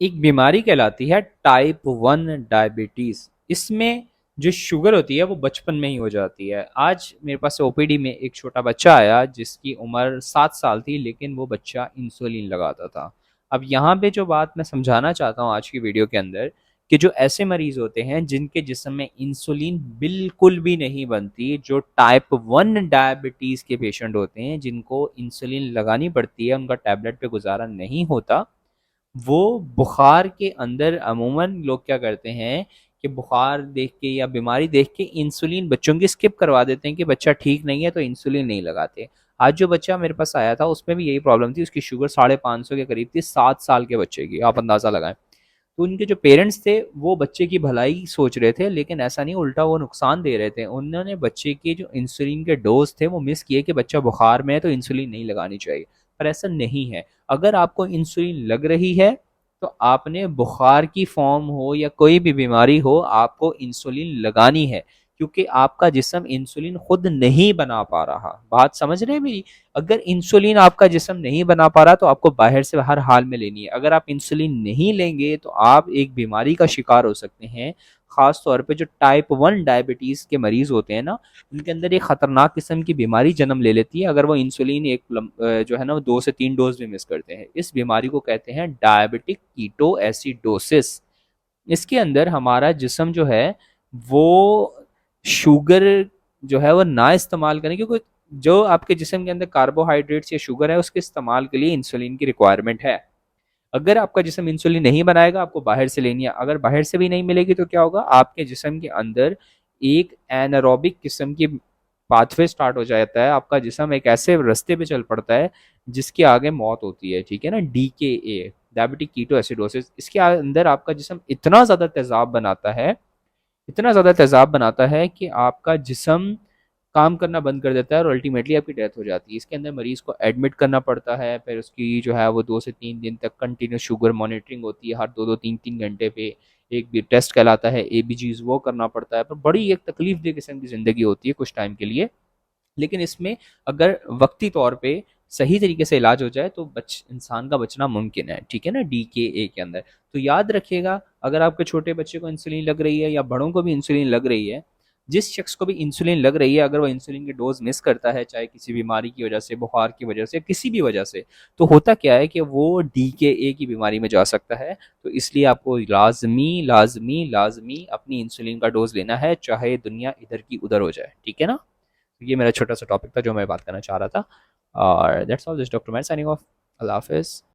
एक बीमारी कहलाती है टाइप 1 डायबिटीज़। इसमें जो शुगर होती है वो बचपन में ही हो जाती है। आज मेरे पास ओपीडी में एक छोटा बच्चा आया जिसकी उम्र 7 साल थी, लेकिन वो बच्चा इंसुलिन लगाता था। अब यहाँ पे जो बात मैं समझाना चाहता हूँ आज की वीडियो के अंदर, कि जो ऐसे मरीज होते हैं जिनके जिस्म में इंसुलिन बिल्कुल भी नहीं बनती, जो टाइप 1 डायबिटीज़ के पेशेंट होते हैं जिनको इंसुलिन लगानी पड़ती है, उनका टैबलेट पे गुजारा नहीं होता, वो बुखार के अंदर अमूमन लोग क्या करते हैं कि बुखार देख के या बीमारी देख के इंसुलिन बच्चों की स्किप करवा देते हैं कि बच्चा ठीक नहीं है तो इंसुलिन नहीं लगाते। आज जो बच्चा मेरे पास आया था उसमें भी यही प्रॉब्लम थी, उसकी शुगर 550 के करीब थी, 7 साल के बच्चे की, आप अंदाज़ा लगाएं। तो उनके जो पेरेंट्स थे वो बच्चे की भलाई सोच रहे थे, लेकिन ऐसा नहीं, उल्टा वो नुकसान दे रहे थे। उन्होंने बच्चे के जो इंसुलिन के डोज थे वो मिस किए कि बच्चा बुखार में है तो इंसुलिन नहीं लगानी चाहिए। पर ऐसा नहीं है। अगर आपको इंसुलिन लग रही है तो आपने बुखार की फॉर्म हो या कोई भी बीमारी हो, आपको इंसुलिन लगानी है, क्योंकि आपका जिस्म इंसुलिन खुद नहीं बना पा रहा। बात समझ रहे हैं मेरी? अगर इंसुलिन आपका जिस्म नहीं बना पा रहा तो आपको बाहर से हर हाल में लेनी है। अगर आप इंसुलिन नहीं लेंगे तो आप एक बीमारी का शिकार हो सकते हैं। खास तौर पे जो टाइप 1 डायबिटीज़ के मरीज होते हैं ना, उनके अंदर एक खतरनाक किस्म की बीमारी जन्म ले लेती है अगर वो इंसुलिन जो है ना वो 2 से 3 डोज भी मिस करते हैं। इस बीमारी को कहते हैं डायबिटिक कीटो एसिडोसिस। इसके अंदर हमारा जिस्म जो है वो शुगर जो है वो ना इस्तेमाल करें, क्योंकि जो आपके जिस्म के अंदर कार्बोहाइड्रेट्स या शुगर है उसके इस्तेमाल के लिए इंसुलिन की रिक्वायरमेंट है। अगर आपका जिस्म इंसुलिन नहीं बनाएगा, आपको बाहर से लेनी है। अगर बाहर से भी नहीं मिलेगी तो क्या होगा, आपके जिस्म के अंदर एक एनारोबिक किस्म की पाथवे स्टार्ट हो जाता है। आपका जिस्म एक ऐसे रास्ते पे चल पड़ता है जिसके आगे मौत होती है, ठीक है ना, DKA, डायबिटिक कीटो एसिडोसिस। इसके अंदर आपका जिस्म इतना ज़्यादा तेज़ाब बनाता है, इतना ज़्यादा तेज़ाब बनाता है कि आपका जिस्म काम करना बंद कर देता है और अल्टीमेटली आपकी डेथ हो जाती है। इसके अंदर मरीज़ को एडमिट करना पड़ता है, फिर उसकी जो है वो 2 से 3 दिन तक कंटिन्यूस शुगर मॉनिटरिंग होती है, हर 2-2 3-3 घंटे पे एक भी टेस्ट कहलाता है, ABGs, वो करना पड़ता है। पर बड़ी एक तकलीफ दे किस्म की ज़िंदगी होती है कुछ टाइम के लिए। लेकिन इसमें अगर वक्ती तौर पे सही तरीके से इलाज हो जाए तो बच इंसान का बचना मुमकिन है, ठीक है ना, DKA के अंदर। तो याद रखिएगा, अगर आपके छोटे बच्चे को इंसुलिन लग रही है या बड़ों को भी इंसुलिन लग रही है, जिस शख्स को भी इंसुलिन लग रही है, अगर वो इंसुलिन की डोज मिस करता है, चाहे किसी बीमारी की वजह से, बुखार की वजह से, किसी भी वजह से, तो होता क्या है कि वो DKA की बीमारी में जा सकता है। तो इसलिए आपको लाजमी लाजमी लाजमी अपनी इंसुलिन का डोज लेना है, चाहे दुनिया इधर की उधर हो जाए, ठीक है ना। ये मेरा छोटा सा टॉपिक था जो मैं बात करना चाह रहा था। और that's all, this doctor man signing off. अल्लाह हाफिज़।